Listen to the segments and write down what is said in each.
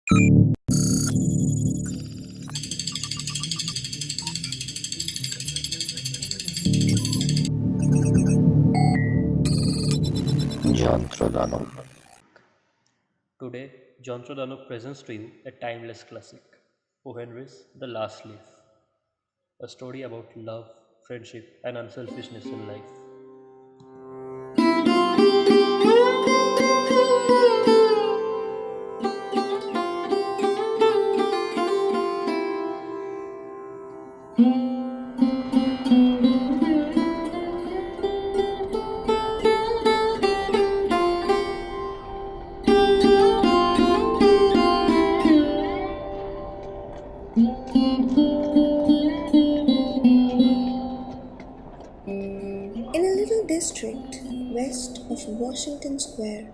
JantroDanob. Today, JantroDanob presents to you a timeless classic, O.Henry's The Last Leaf, a story about love, friendship, and unselfishness in life. In a little district west of Washington Square,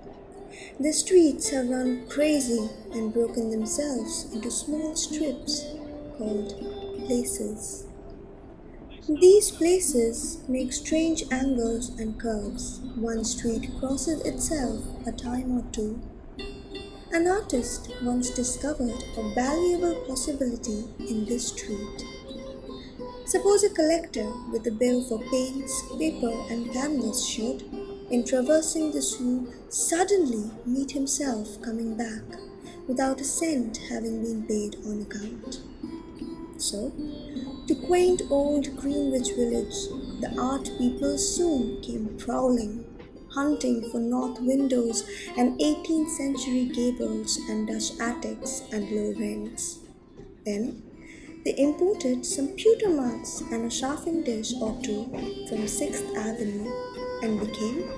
the streets have run crazy and broken themselves into small strips called places. These places make strange angles and curves. One street crosses itself a time or two. An artist once discovered a valuable possibility in this street. Suppose a collector with a bill for paints, paper, and canvas should, in traversing this route, suddenly meet himself coming back without a cent having been paid on account. So, to quaint old Greenwich Village, the art people soon came prowling, hunting for north windows and 18th century gables and Dutch attics and low rents. Then, they imported some pewter mugs and a chafing dish or two from 6th Avenue and became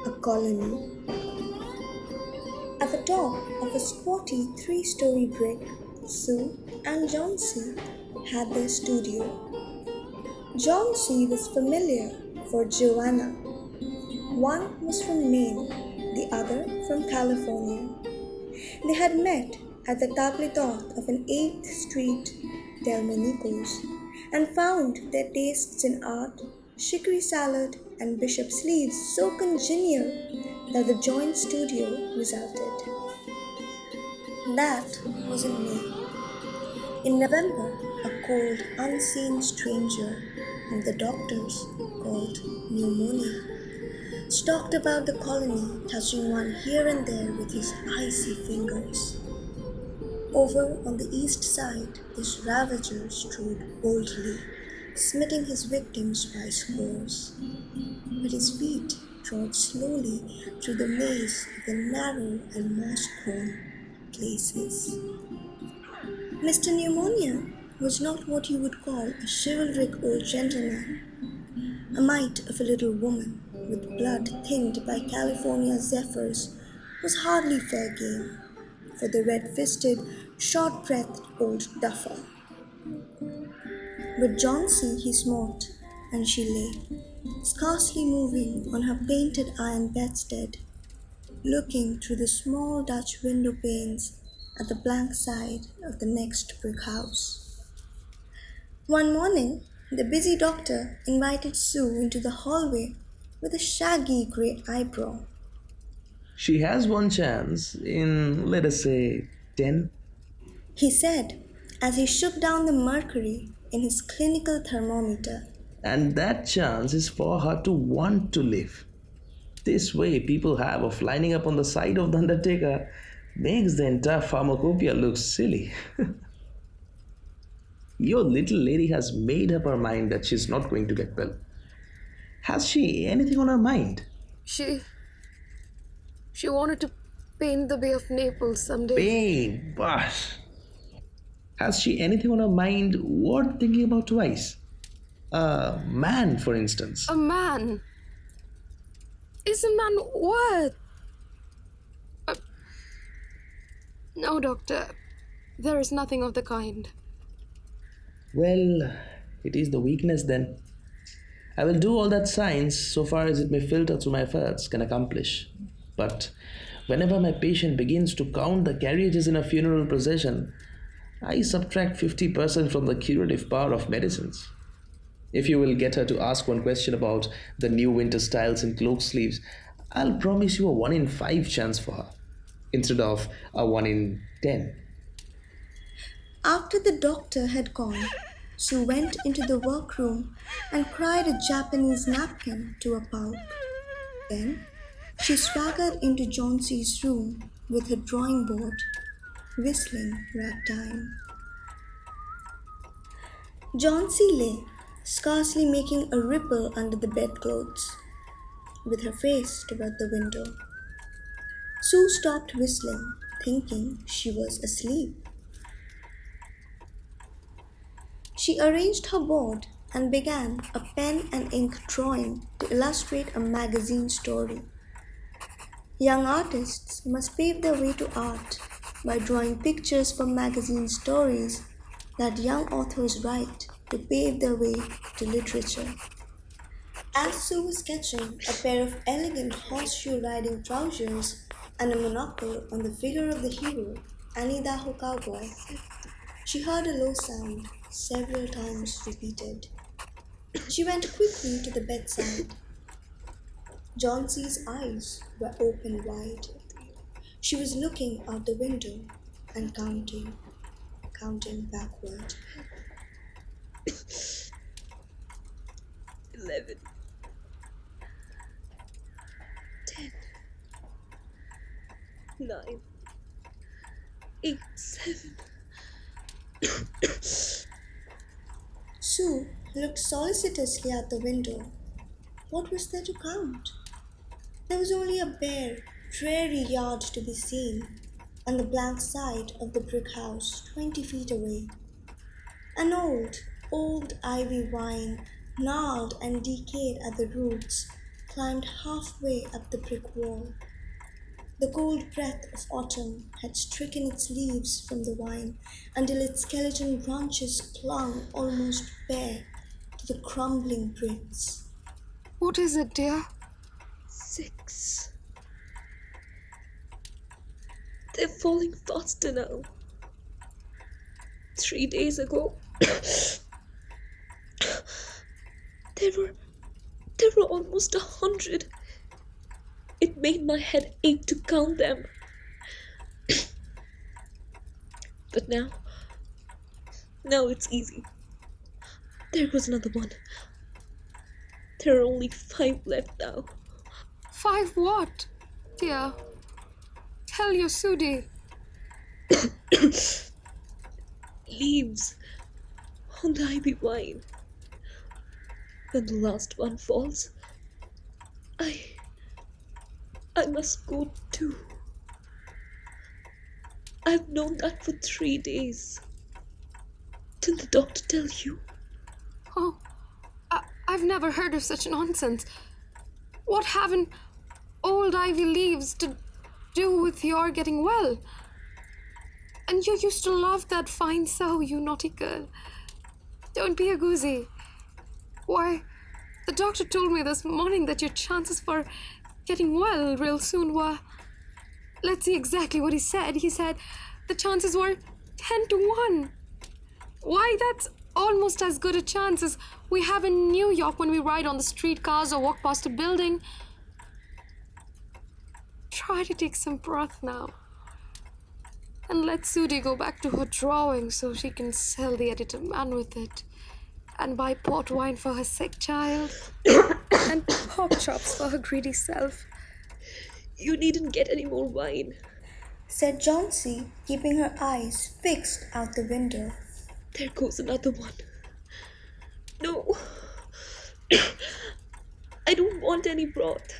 a colony. At the top of a squatty three-story brick, Sue and Johnsy had their studio. Johnsy was familiar for Joanna. One was from Maine, the other from California. They had met at the table d'hote of an 8th Street Delmonico's and found their tastes in art, chicory salad, and bishop sleeves so congenial that the joint studio resulted. That was in May. In November, a cold, unseen stranger whom the doctors called pneumonia stalked about the colony, touching one here and there with his icy fingers. Over on the east side, this ravager strode boldly, smiting his victims by scores. But his feet trod slowly through the maze of the narrow and moss-grown places. Mr. Pneumonia was not what you would call a chivalric old gentleman. A mite of a little woman, with blood thinned by California zephyrs, was hardly fair game for the red-fisted, short-breathed old duffer. But Johnsy he smote, and she lay, scarcely moving on her painted iron bedstead, looking through the small Dutch window panes at the blank side of the next brick house. One morning, the busy doctor invited Sue into the hallway with a shaggy grey eyebrow. She has one chance in, let us say, 10. He said as he shook down the mercury in his clinical thermometer. And that chance is for her to want to live. This way people have of lining up on the side of the undertaker makes the entire pharmacopoeia look silly. Your little lady has made up her mind that she's not going to get well. Has she anything on her mind? She wanted to paint the Bay of Naples someday. Pain, but has she anything on her mind worth thinking about twice? A man, for instance. A man? Is a man worth? No, doctor. There is nothing of the kind. Well, it is the weakness then. I will do all that science so far as it may filter through my efforts can accomplish. But whenever my patient begins to count the carriages in a funeral procession, I subtract 50% from the curative power of medicines. If you will get her to ask one question about the new winter styles in cloak sleeves, I'll promise you a 1 in 5 chance for her, instead of a 1 in 10. After the doctor had gone, Sue went into the workroom and cried a Japanese napkin to a pulp. Then she swaggered into Johnsy's room with her drawing board, whistling ragtime. Johnsy lay, scarcely making a ripple under the bedclothes, with her face toward the window. Sue stopped whistling, thinking she was asleep. She arranged her board and began a pen and ink drawing to illustrate a magazine story. Young artists must pave their way to art by drawing pictures for magazine stories that young authors write to pave their way to literature. As Sue was sketching a pair of elegant horseshoe riding trousers and a monocle on the figure of the hero, Anidaho cowboy, she heard a low sound several times repeated. She went quickly to the bedside. Johnsy's eyes were open wide. She was looking out the window and counting backward. 11, 10, 9, 8, 7. Sue looked solicitously out the window. What was there to count? There was only a bare, dreary yard to be seen, and the blank side of the brick house 20 feet away. An old ivy vine, gnarled and decayed at the roots, climbed halfway up the brick wall. The cold breath of autumn had stricken its leaves from the vine until its skeleton branches clung almost bare to the crumbling bricks. What is it, dear? 6. They're falling faster now. 3 days ago, there were almost 100. It made my head ache to count them. But now it's easy. There goes another one. There are only 5 left now. 5 what? Dear, tell your Sudi. Leaves on the ivy vine. When the last one falls, I must go too. I've known that for 3 days. Didn't the doctor tell you? Oh, I've never heard of such nonsense. What haven't old ivy leaves to do with your getting well? And you used to love that fine sow, you naughty girl. Don't be a goosey. Why, the doctor told me this morning that your chances for getting well real soon were... Let's see exactly what he said. He said the chances were 10 to 1. Why, that's almost as good a chance as we have in New York when we ride on the streetcars or walk past a building. Try to take some breath now. And let Sudi go back to her drawing so she can sell the editor man with it. And buy port wine for her sick child. And pork chops for her greedy self. You needn't get any more wine, said Johnsy, keeping her eyes fixed out the window. There goes another one. No. I don't want any broth.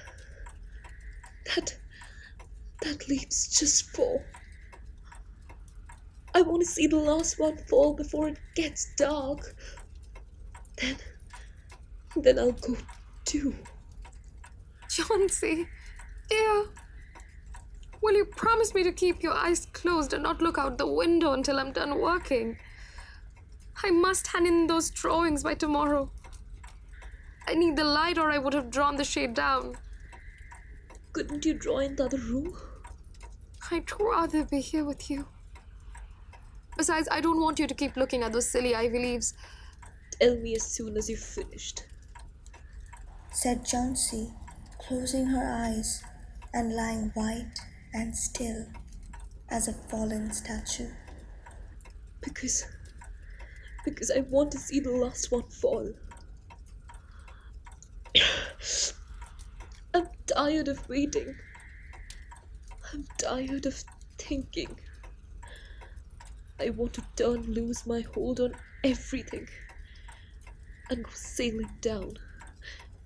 That leaves just 4. I want to see the last one fall before it gets dark. Then I'll go too. Johnsy, dear, will you promise me to keep your eyes closed and not look out the window until I'm done working? I must hand in those drawings by tomorrow. I need the light or I would have drawn the shade down. Couldn't you draw in the other room? I'd rather be here with you. Besides, I don't want you to keep looking at those silly ivy leaves. Tell me as soon as you've finished, said Johnsy, closing her eyes and lying white and still as a fallen statue. Because I want to see the last one fall. I'm tired of waiting. I'm tired of thinking. I want to turn loose my hold on everything and go sailing down.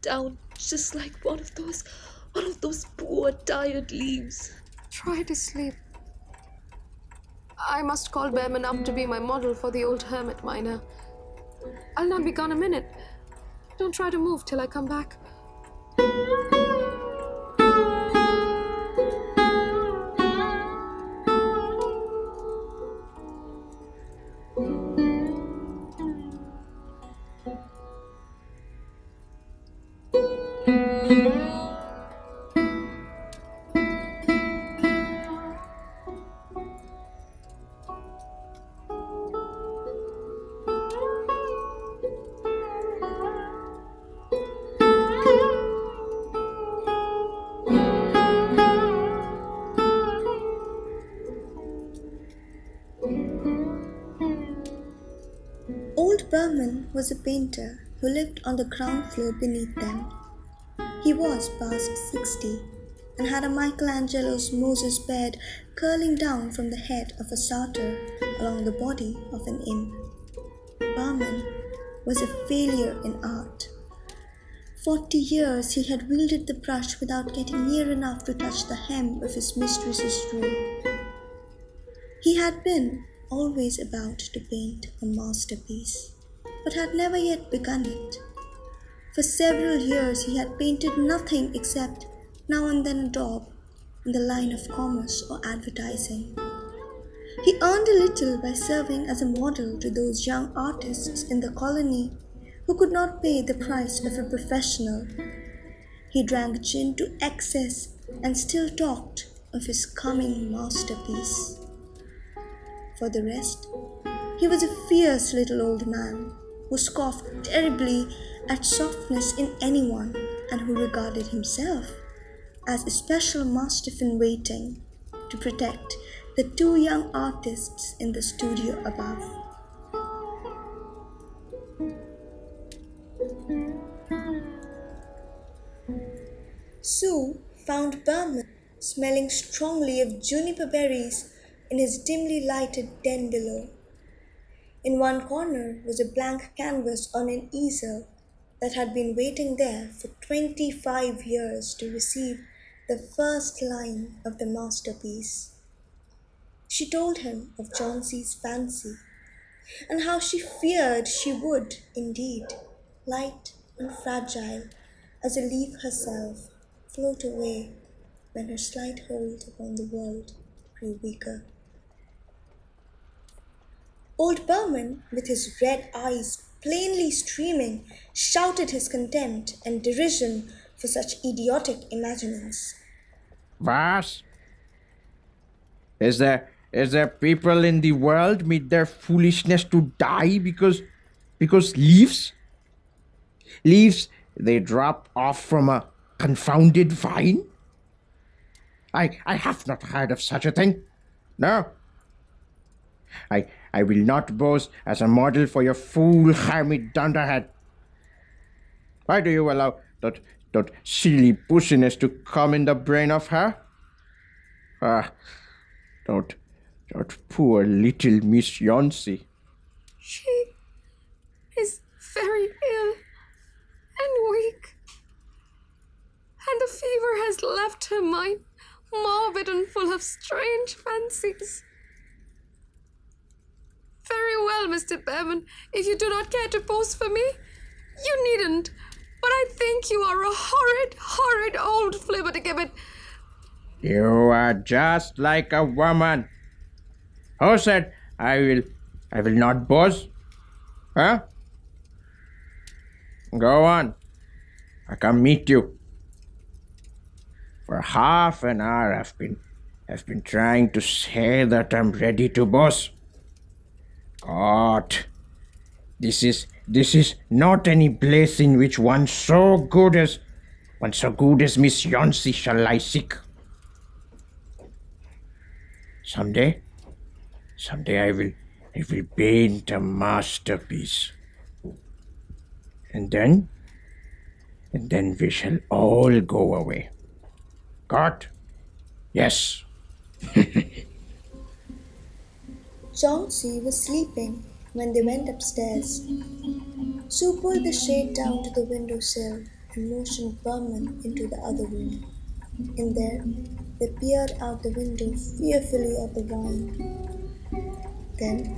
Down just like one of those poor tired leaves. Try to sleep. I must call Behrman up to be my model for the old hermit miner. I'll not be gone a minute. Don't try to move till I come back. Old Behrman was a painter who lived on the ground floor beneath them. He was past 60 and had a Michelangelo's Moses bed curling down from the head of a satyr along the body of an imp. Behrman was a failure in art. 40 years he had wielded the brush without getting near enough to touch the hem of his mistress's robe. He had been always about to paint a masterpiece, but had never yet begun it. For several years he had painted nothing except now and then a daub in the line of commerce or advertising. He earned a little by serving as a model to those young artists in the colony who could not pay the price of a professional. He drank gin to excess and still talked of his coming masterpiece. For the rest, he was a fierce little old man who scoffed terribly at softness in anyone and who regarded himself as a special mastiff in waiting to protect the two young artists in the studio above. Sue found Behrman smelling strongly of juniper berries in his dimly lighted den below. In one corner was a blank canvas on an easel that had been waiting there for 25 years to receive the first line of the masterpiece. She told him of Johnsy's fancy and how she feared she would, indeed, light and fragile as a leaf herself, float away when her slight hold upon the world grew weaker. Old Behrman, with his red eyes plainly streaming, shouted his contempt and derision for such idiotic imaginings. Was? Is there people in the world made their foolishness to die because leaves they drop off from a confounded vine? I have not heard of such a thing. No. I will not pose as a model for your fool hermit dunderhead. Why do you allow that silly pussiness to come in the brain of her? That poor little Miss Johnsy. She is very ill and weak, and the fever has left her mind morbid and full of strange fancies. Very well, Mr. Behrman. If you do not care to pose for me, you needn't. But I think you are a horrid old flibbertigibbet. You are just like a woman. Who said I will not pose? Huh? Go on. I can meet you. For half an hour I've been trying to say that I'm ready to pose. God, this is not any place in which one so good as Miss Johnsy shall lie sick. Someday I will I will paint a masterpiece. And then we shall all go away. Got? Yes. Johnsy was sleeping when they went upstairs. Sue pulled the shade down to the windowsill and motioned Behrman into the other room. In there, they peered out the window fearfully at the wine. Then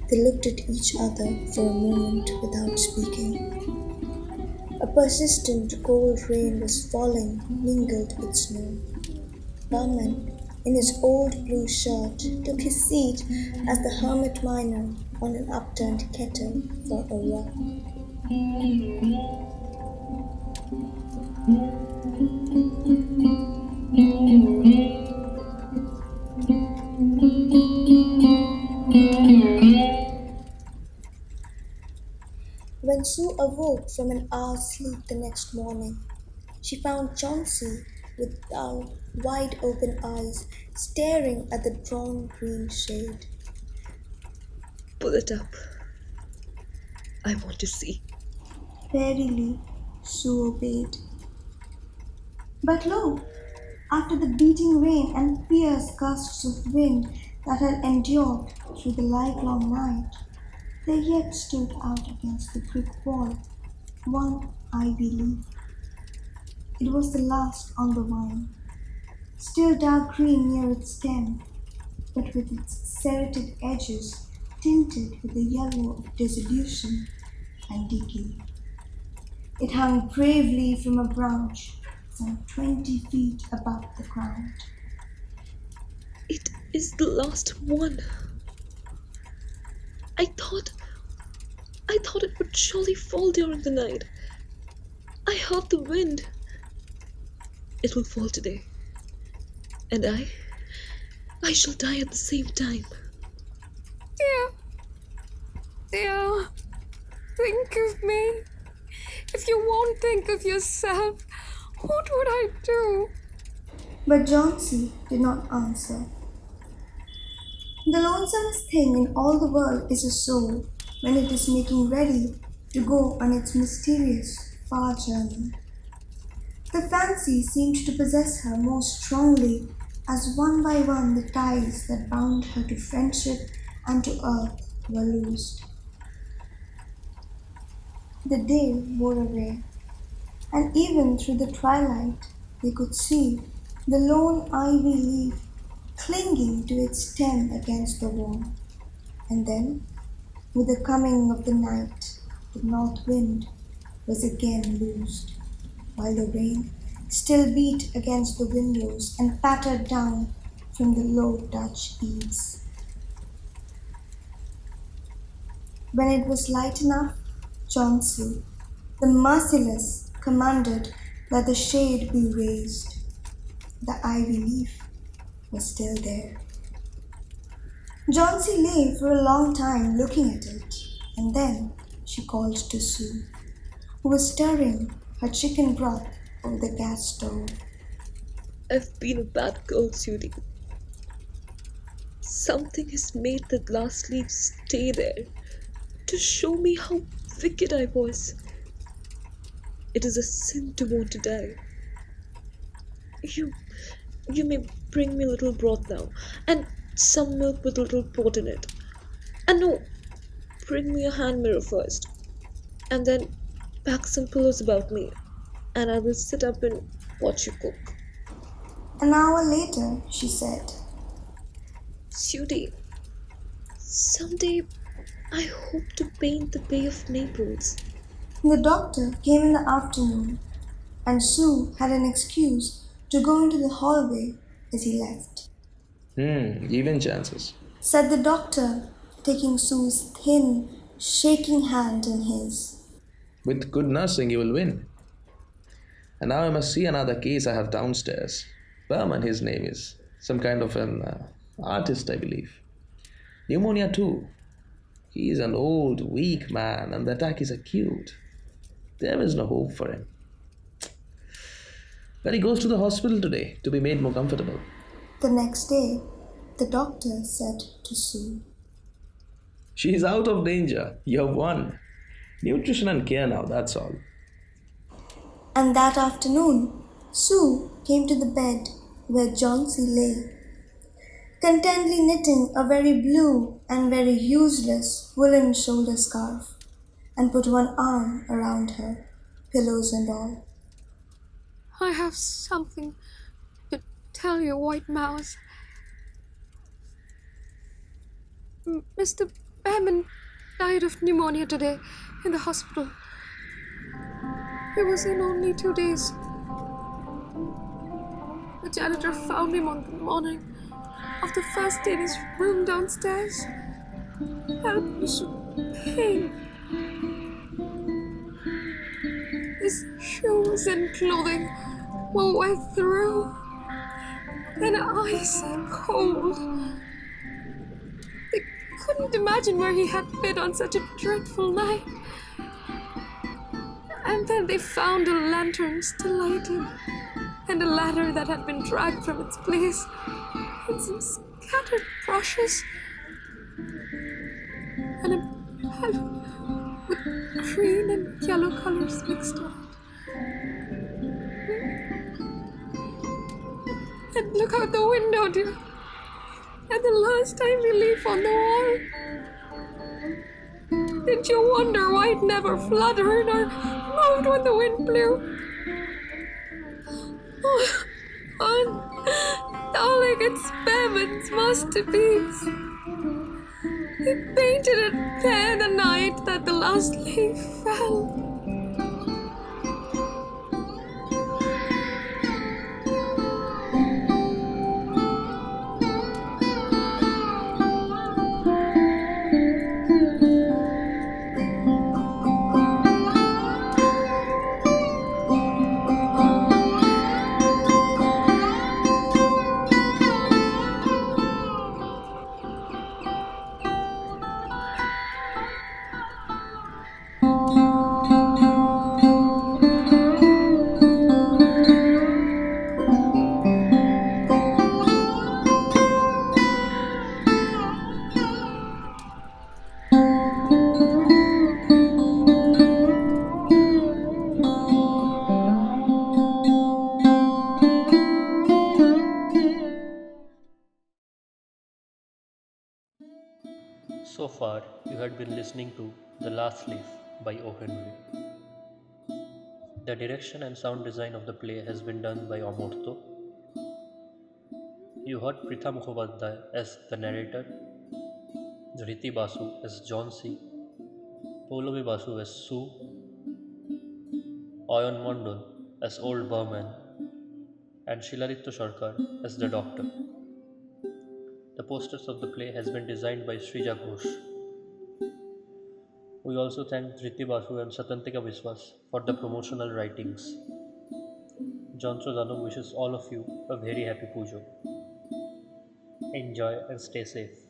they looked at each other for a moment without speaking. A persistent cold rain was falling, mingled with snow. Behrman, in his old blue shirt, took his seat as the hermit miner on an upturned kettle for a rock. When Sue awoke from an hour's sleep the next morning, she found Johnsy with wide open eyes staring at the drawn green shade. Pull it up. I want to see. Warily, Sue obeyed. But lo, after the beating rain and fierce gusts of wind that had endured through the livelong night, there yet stood out against the brick wall one ivy leaf. It was the last on the vine, still dark green near its stem, but with its serrated edges tinted with the yellow of dissolution and decay. It hung bravely from a branch some 20 feet above the ground. It is the last one. I thought it would surely fall during the night. I heard the wind. It will fall today. And I shall die at the same time. Dear, think of me. If you won't think of yourself, what would I do? But Johnsy did not answer. The lonesomest thing in all the world is a soul when it is making ready to go on its mysterious, far journey. The fancy seemed to possess her more strongly as one by one the ties that bound her to friendship and to earth were loosed. The day wore away, and even through the twilight they could see the lone ivy leaf clinging to its stem against the wall. And then, with the coming of the night, the north wind was again loosed, while the rain still beat against the windows and pattered down from the low Dutch eaves. When it was light enough, Johnsy, the merciless, commanded that the shade be raised. The ivy leaf was still there. Johnsy lay for a long time looking at it, and then she called to Sue, who was stirring her chicken broth over the gas stove. I've been a bad girl, Judy. Something has made that last leaf stay there to show me how wicked I was. It is a sin to want to die. You may bring me a little broth now, and some milk with a little pot in it. And no, bring me a hand mirror first, and then pack some pillows about me, and I will sit up and watch you cook. An hour later, she said, Judy, someday I hope to paint the Bay of Naples. The doctor came in the afternoon, and Sue had an excuse to go into the hallway as he left. Even chances. Said the doctor, taking Sue's thin, shaking hand in his. With good nursing, you will win. And now I must see another case I have downstairs. Behrman, his name is. Some kind of an artist, I believe. Pneumonia too. He is an old, weak man, and the attack is acute. There is no hope for him. But he goes to the hospital today to be made more comfortable. The next day, the doctor said to Sue, She's out of danger. You've won. Nutrition and care now, that's all. And that afternoon, Sue came to the bed where Johnsy lay, contentedly knitting a very blue and very useless woolen shoulder scarf, and put one arm around her, pillows and all. I have something to tell you, White Mouse. Mr. Behrman died of pneumonia today in the hospital. He was in only 2 days. The janitor found him on the morning of the first day in his room downstairs, helpless with pain. His shoes and clothing were wet through and icy cold. They couldn't imagine where he had been on such a dreadful night. And then they found a lantern still lighted, and a ladder that had been dragged from its place, and some scattered brushes, and a palette with green and yellow colors mixed on it. And look out the window, dear. And the last tiny leaf on the wall. Did you wonder why it never fluttered or moved when the wind blew? Oh, darling, it's Behrman's masterpiece. He painted it there the night that the last leaf fell. So far, you had been listening to The Last Leaf by O.Henry. The direction and sound design of the play has been done by Omorto. You heard Pritha Mukhopadhyay as the narrator, Dhriti Basu as Johnsy, Paulomi Basu as Sue, Ayan Mondal as Old Behrman, and Shiladitya Sarkar as the Doctor. The posters of the play has been designed by Srija Ghosh. We also thank Dhriti Basu and Satantika Viswas for the promotional writings. JantroDanob wishes all of you a very happy Pujo. Enjoy and stay safe.